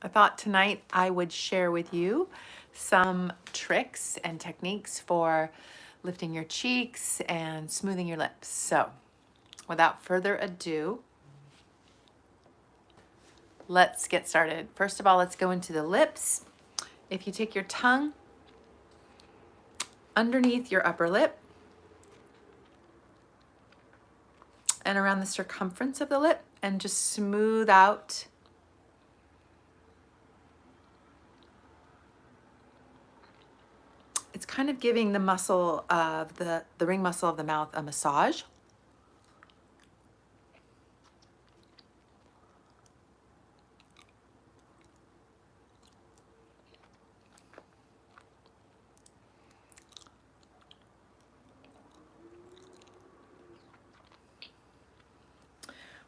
I thought tonight I would share with you some tricks and techniques for lifting your cheeks and smoothing your lips. So without further ado, let's get started. First of all, let's go into the lips. If you take your tongue underneath your upper lip and around the circumference of the lip and just smooth out it's kind of giving the muscle of the ring muscle of the mouth a massage.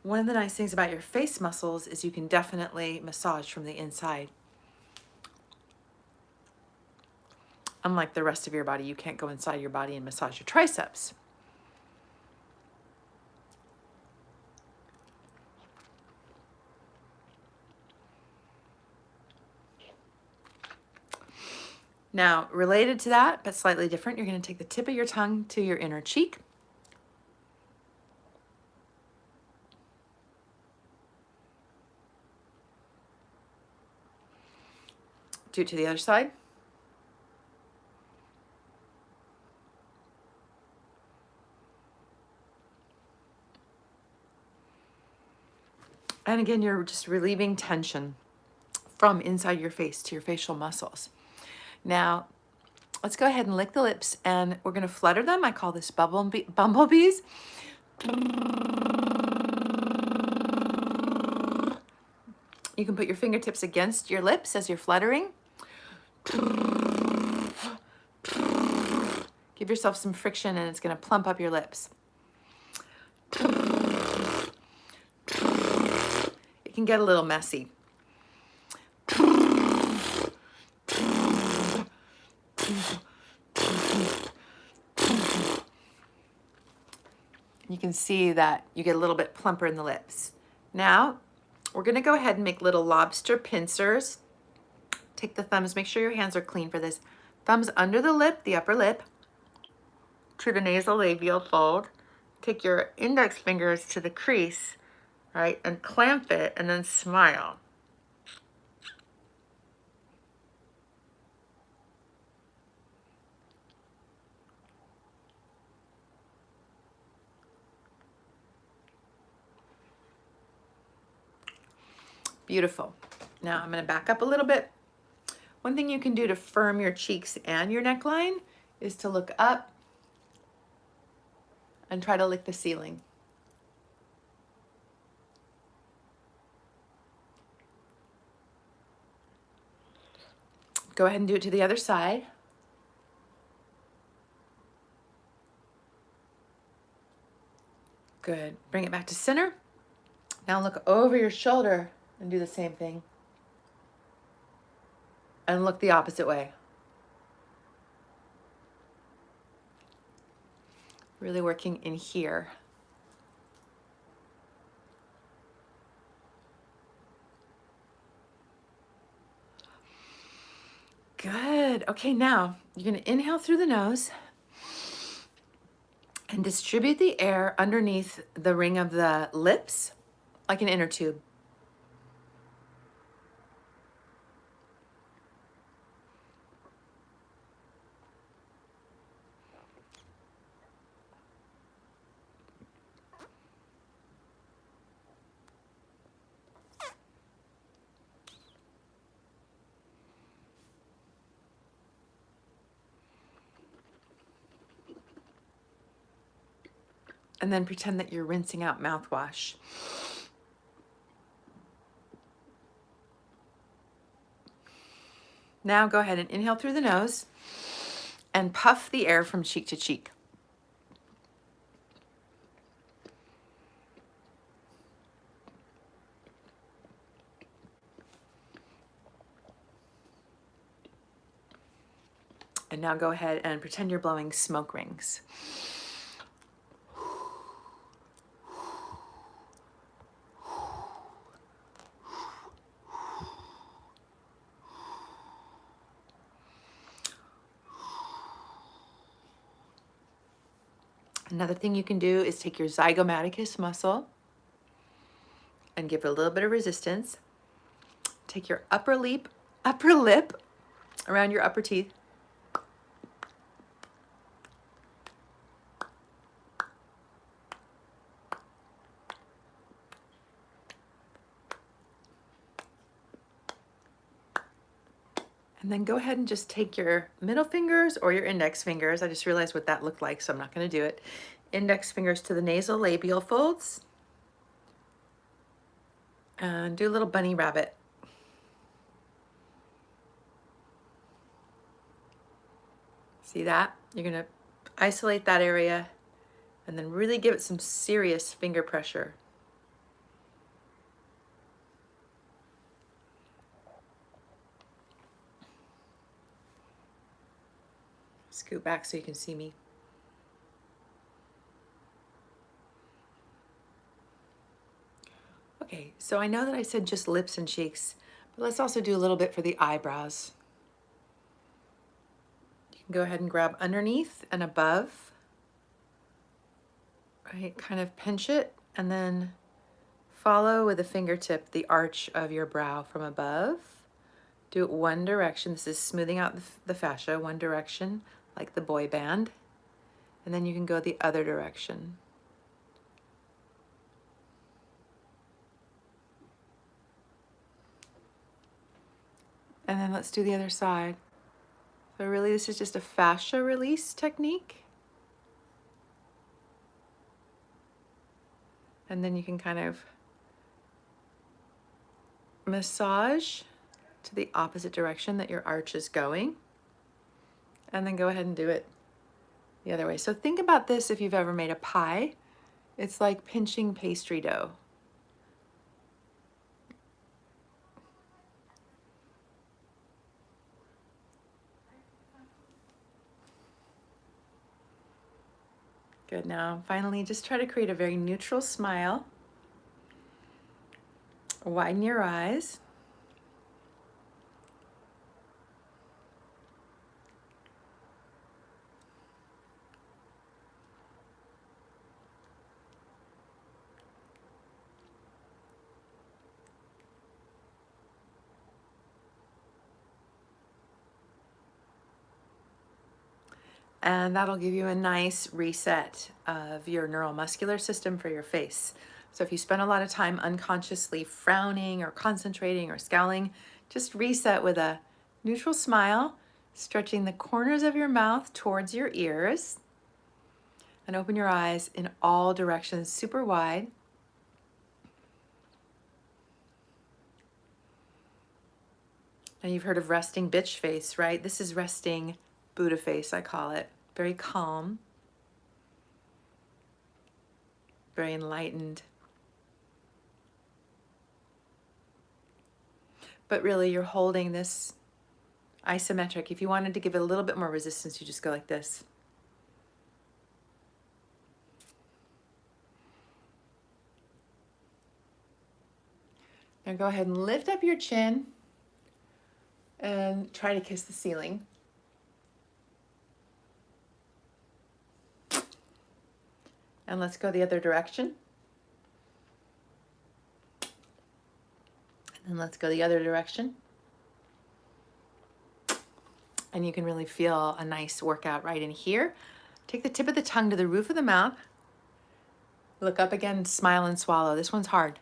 One of the nice things about your face muscles is you can definitely massage from the inside. Unlike the rest of your body, you can't go inside your body and massage your triceps. Now, related to that, but slightly different, you're going to take the tip of your tongue to your inner cheek. Do it to the other side. And again, you're just relieving tension from inside your face to your facial muscles. Now, let's go ahead and lick the lips and we're going to flutter them. I call this bumblebees. You can put your fingertips against your lips as you're fluttering. Give yourself some friction and it's going to plump up your lips. It can get a little messy. You can see that you get a little bit plumper in the lips. Now, we're going to go ahead and make little lobster pincers. Take the thumbs, make sure your hands are clean for this. Thumbs under the lip, the upper lip, to the nasolabial fold. Take your index fingers to the crease, right, and clamp it and then smile. Beautiful. Now I'm going to back up a little bit. One thing you can do to firm your cheeks and your neckline is to look up and try to lick the ceiling. Go ahead and do it to the other side. Good. Bring it back to center. Now look over your shoulder and do the same thing. And look the opposite way. Really working in here. Good. Okay, now you're going to inhale through the nose and distribute the air underneath the ring of the lips like an inner tube. And then pretend that you're rinsing out mouthwash. Now go ahead and inhale through the nose and puff the air from cheek to cheek. And now go ahead and pretend you're blowing smoke rings. Another thing you can do is take your zygomaticus muscle and give it a little bit of resistance. Take your upper lip around your upper teeth. And then go ahead and just take your middle fingers or your index fingers. I just realized what that looked like, so I'm not going to do it. Index fingers to the nasal labial folds. And do a little bunny rabbit. See that? You're going to isolate that area and then really give it some serious finger pressure. Scoot back so you can see me. Okay, so I know that I said just lips and cheeks, but let's also do a little bit for the eyebrows. You can go ahead and grab underneath and above, right? Kind of pinch it and then follow with a fingertip the arch of your brow from above. Do it one direction. This is smoothing out the fascia, one direction, like the boy band. And then you can go the other direction. And then let's do the other side. So really this is just a fascia release technique. And then you can kind of massage to the opposite direction that your arch is going. And then go ahead and do it the other way. So think about this if you've ever made a pie. It's like pinching pastry dough. Good. Now, finally, just try to create a very neutral smile. Widen your eyes. And that'll give you a nice reset of your neuromuscular system for your face. So if you spend a lot of time unconsciously frowning or concentrating or scowling, just reset with a neutral smile, stretching the corners of your mouth towards your ears, and open your eyes in all directions, super wide. And you've heard of resting bitch face, right? This is resting Buddha face, I call it. Very calm, very enlightened. But really, you're holding this isometric. If you wanted to give it a little bit more resistance, you just go like this. Now go ahead and lift up your chin and try to kiss the ceiling. And let's go the other direction. And then let's go the other direction. And you can really feel a nice workout right in here. Take the tip of the tongue to the roof of the mouth. Look up again, smile and swallow. This one's hard.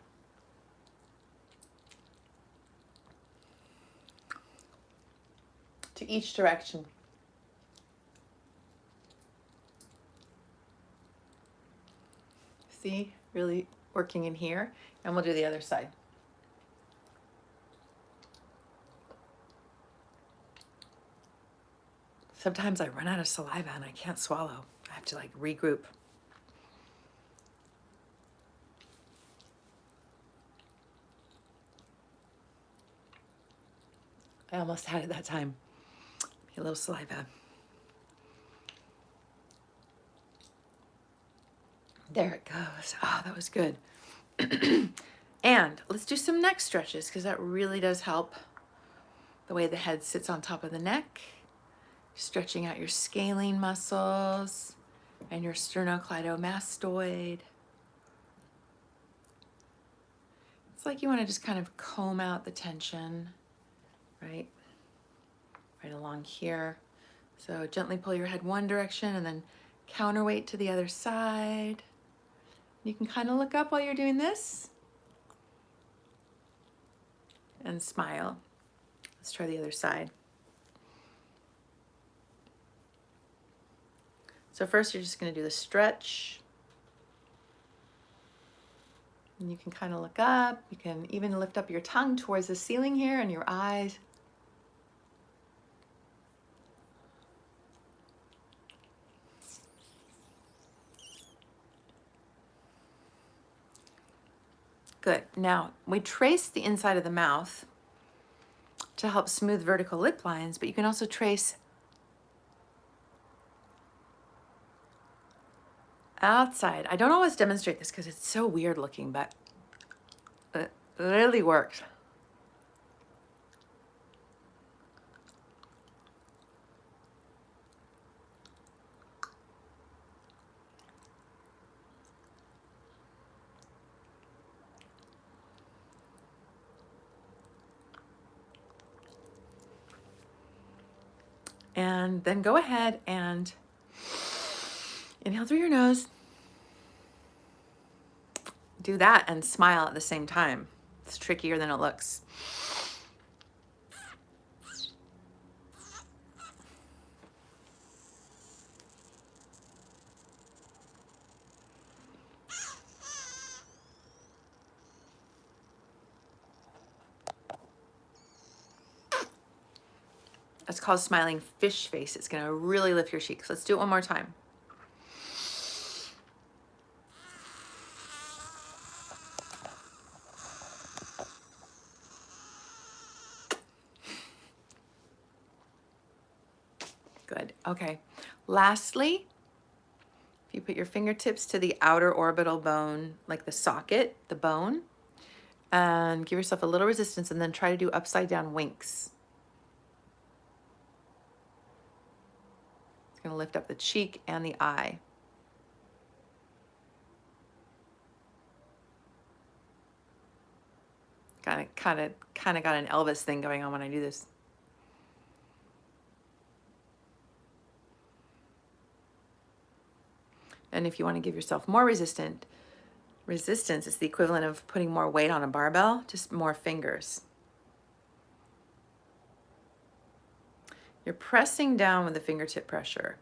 To each direction. See, really working in here. And we'll do the other side. Sometimes I run out of saliva and I can't swallow. I have to like regroup. I almost had it that time. A little saliva. There it goes. Oh, that was good. And let's do some neck stretches because that really does help the way the head sits on top of the neck. Stretching out your scalene muscles, and your sternocleidomastoid. It's like you want to just kind of comb out the tension, right along here. So gently pull your head one direction and then counterweight to the other side. You can kind of look up while you're doing this and smile. Let's try the other side. So first you're just going to do the stretch. And you can kind of look up. You can even lift up your tongue towards the ceiling here and your eyes. Good. Now, we trace the inside of the mouth to help smooth vertical lip lines, but you can also trace outside. I don't always demonstrate this because it's so weird looking, but it really works. And then go ahead and inhale through your nose. Do that and smile at the same time. It's trickier than it looks. That's called smiling fish face. It's gonna really lift your cheeks. Let's do it one more time. Good, okay. Lastly, if you put your fingertips to the outer orbital bone, like the socket, the bone, and give yourself a little resistance and then try to do upside down winks. It's gonna lift up the cheek and the eye. Kind of got an Elvis thing going on when I do this. And if you want to give yourself more resistance, it's the equivalent of putting more weight on a barbell, just more fingers. You're pressing down with the fingertip pressure,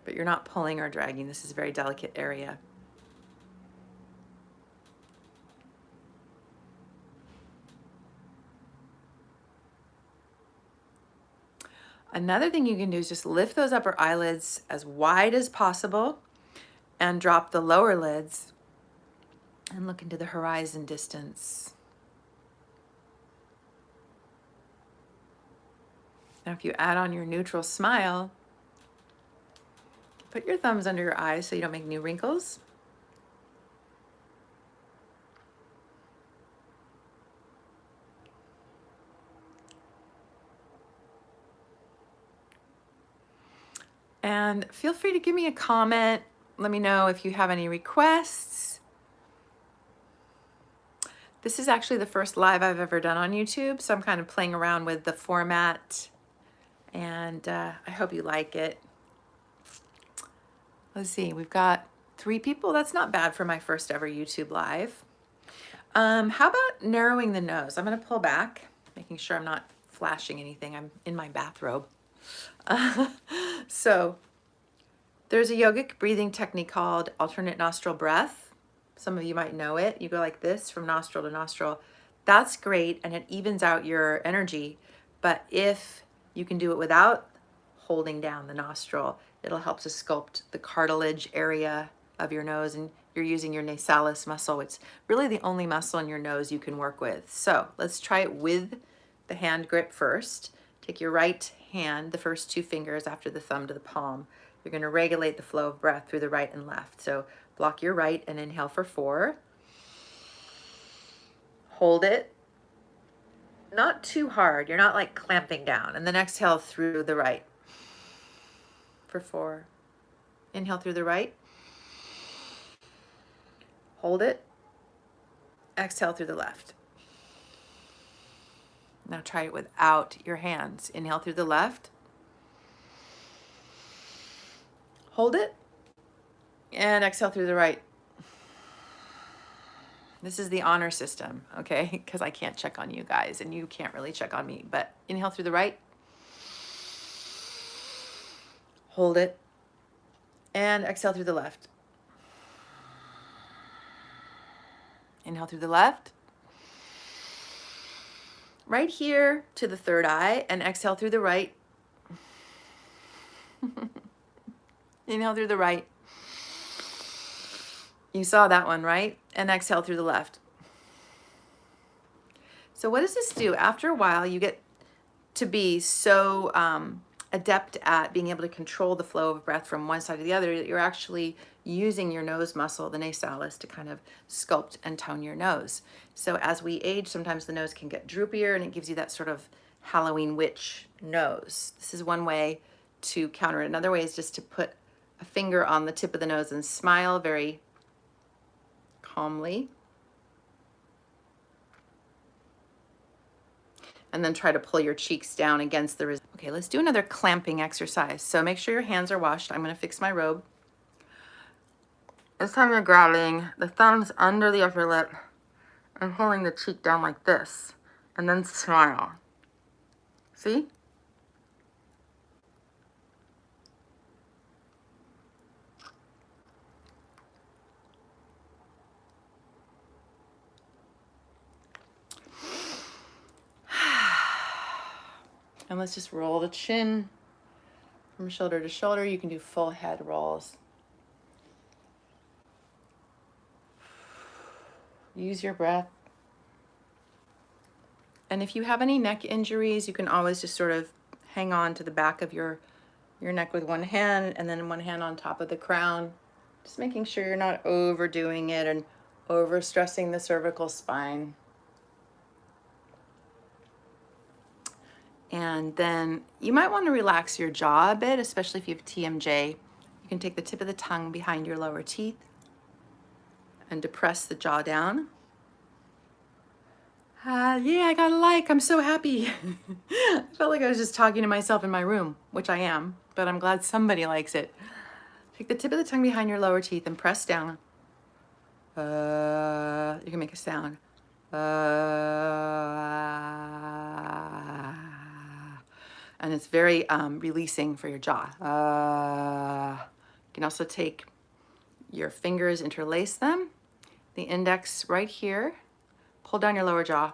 but you're not pulling or dragging. This is a very delicate area. Another thing you can do is just lift those upper eyelids as wide as possible and drop the lower lids and look into the horizon distance. Now, if you add on your neutral smile, put your thumbs under your eyes so you don't make new wrinkles. And feel free to give me a comment. Let me know if you have any requests. This is actually the first live I've ever done on YouTube, so I'm kind of playing around with the format, and I hope you like it. Let's see, we've got 3 people. That's not bad for my first ever YouTube live. How about narrowing the nose? I'm gonna pull back, making sure I'm not flashing anything. I'm in my bathrobe. So there's a yogic breathing technique called alternate nostril breath. Some of you might know it. You go like this from nostril to nostril. That's great, and it evens out your energy. But if you can do it without holding down the nostril, it'll help to sculpt the cartilage area of your nose, and you're using your nasalis muscle. It's really the only muscle in your nose you can work with. So let's try it with the hand grip first. Take your right hand, the first 2 fingers after the thumb to the palm. You're going to regulate the flow of breath through the right and left. So block your right and inhale for 4. Hold it. Not too hard. You're not like clamping down. And then exhale through the right for 4. Inhale through the right. Hold it. Exhale through the left. Now try it without your hands. Inhale through the left. Hold it. And exhale through the right. This is the honor system, okay? Because I can't check on you guys and you can't really check on me. But inhale through the right. Hold it. And exhale through the left. Inhale through the left. Right here to the third eye, and exhale through the right. Inhale through the right. You saw that one, right? And exhale through the left. So what does this do? After a while, you get to be so adept at being able to control the flow of breath from one side to the other that you're actually using your nose muscle, the nasalis, to kind of sculpt and tone your nose. So as we age, sometimes the nose can get droopier and it gives you that sort of Halloween witch nose. This is one way to counter it. Another way is just to put a finger on the tip of the nose and smile very calmly. And then try to pull your cheeks down against the Okay, let's do another clamping exercise. So make sure your hands are washed. I'm going to fix my robe. This time you're grabbing the thumbs under the upper lip and pulling the cheek down like this. And then smile. See? And let's just roll the chin from shoulder to shoulder. You can do full head rolls. Use your breath. And if you have any neck injuries, you can always just sort of hang on to the back of your neck with one hand and then one hand on top of the crown. Just making sure you're not overdoing it and overstressing the cervical spine. And then you might want to relax your jaw a bit, especially if you have TMJ. You can take the tip of the tongue behind your lower teeth and depress the jaw down. Yeah, I got a like. I'm so happy. I felt like I was just talking to myself in my room, which I am, but I'm glad somebody likes it. Take the tip of the tongue behind your lower teeth and press down. You can make a sound. And it's very releasing for your jaw. You can also take your fingers, interlace them, the index right here, pull down your lower jaw.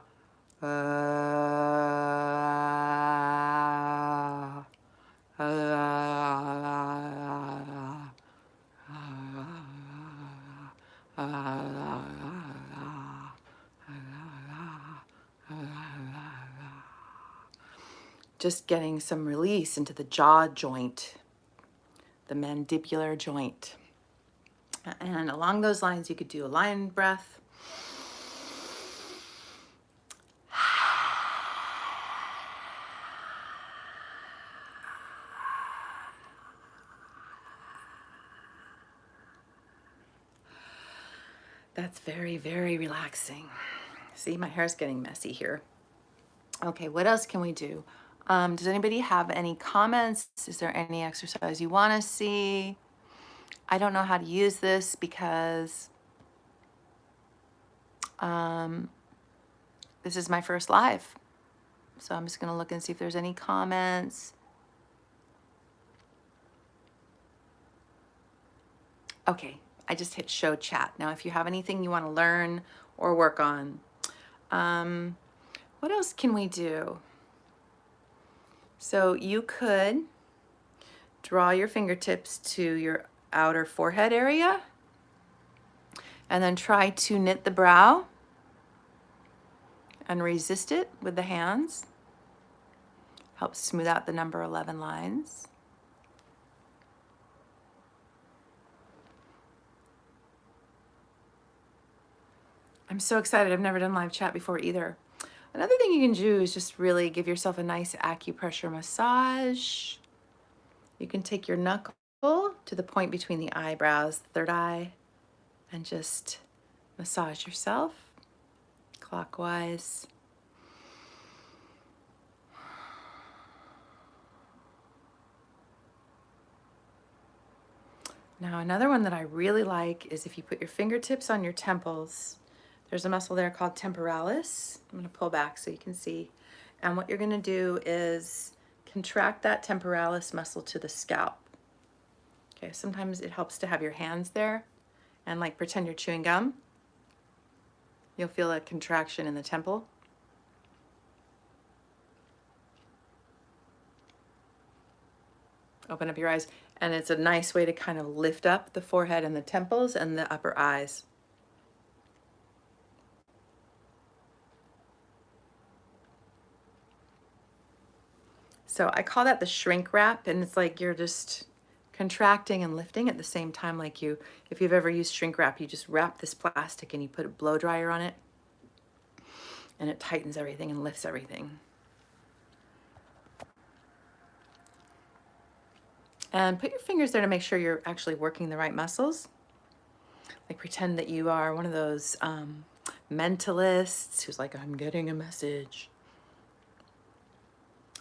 Just getting some release into the jaw joint, the mandibular joint. And along those lines, you could do a lion breath. That's very, very relaxing. See, my hair's getting messy here. Okay, what else can we do? Does anybody have any comments? Is there any exercise you want to see? I don't know how to use this because this is my first live. So I'm just going to look and see if there's any comments. Okay, I just hit show chat. Now, if you have anything you want to learn or work on, what else can we do? So you could draw your fingertips to your outer forehead area and then try to knit the brow and resist it with the hands. Helps smooth out the number 11 lines. I'm so excited. I've never done live chat before either. Another thing you can do is just really give yourself a nice acupressure massage. You can take your knuckle to the point between the eyebrows, the third eye, and just massage yourself clockwise. Now, another one that I really like is if you put your fingertips on your temples. There's a muscle there called temporalis. I'm going to pull back so you can see. And what you're going to do is contract that temporalis muscle to the scalp. Okay, sometimes it helps to have your hands there and like pretend you're chewing gum. You'll feel a contraction in the temple. Open up your eyes, and it's a nice way to kind of lift up the forehead and the temples and the upper eyes. So I call that the shrink wrap, and it's like you're just contracting and lifting at the same time. Like if you've ever used shrink wrap, you just wrap this plastic and you put a blow dryer on it, and it tightens everything and lifts everything. And put your fingers there to make sure you're actually working the right muscles. Like pretend that you are one of those mentalists who's like, I'm getting a message.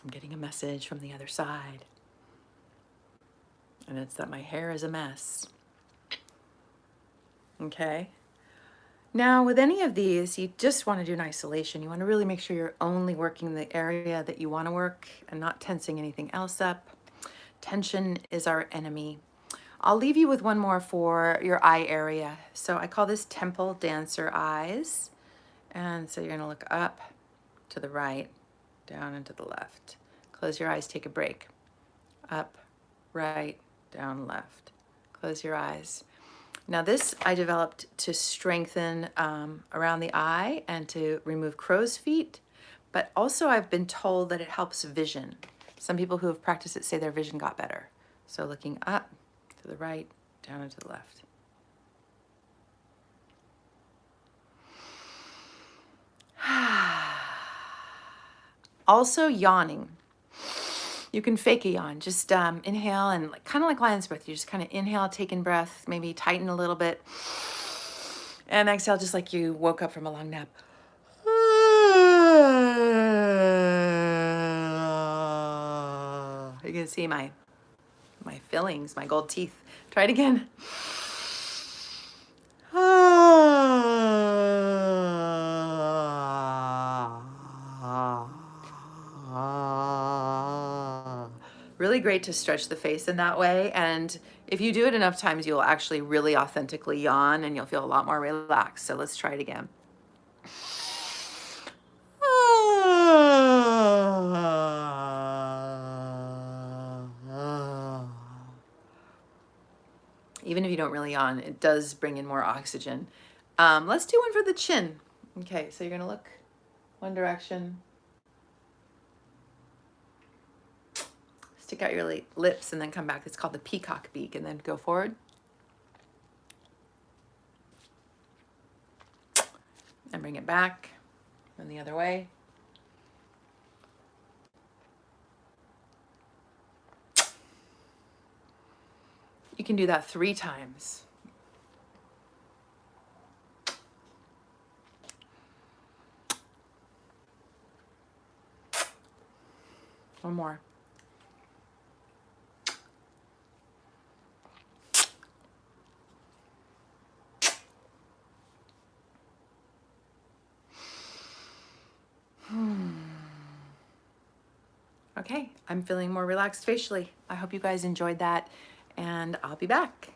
I'm getting a message from the other side. And it's that my hair is a mess. Okay. Now, with any of these, you just want to do an isolation. You want to really make sure you're only working the area that you want to work and not tensing anything else up. Tension is our enemy. I'll leave you with one more for your eye area. So I call this temple dancer eyes. And so you're going to look up, to the right, down and to the left. Close your eyes, take a break. Up, right, down, left. Close your eyes. Now this I developed to strengthen around the eye and to remove crow's feet, but also I've been told that it helps vision. Some people who have practiced it say their vision got better. So looking up, to the right, down and to the left. Also yawning. You can fake a yawn. Just inhale and kind of like lion's breath. You just kind of inhale, take in breath, maybe tighten a little bit. And exhale just like you woke up from a long nap. You can see my fillings, my gold teeth. Try it again. Really great to stretch the face in that way. And if you do it enough times, you'll actually really authentically yawn and you'll feel a lot more relaxed. So let's try it again. Even if you don't really yawn, it does bring in more oxygen. Let's do one for the chin. Okay, so you're gonna look one direction. Stick out your lips and then come back. It's called the peacock beak, and then go forward. And bring it back, and the other way. You can do that 3 times. One more. Okay, I'm feeling more relaxed facially. I hope you guys enjoyed that, and I'll be back.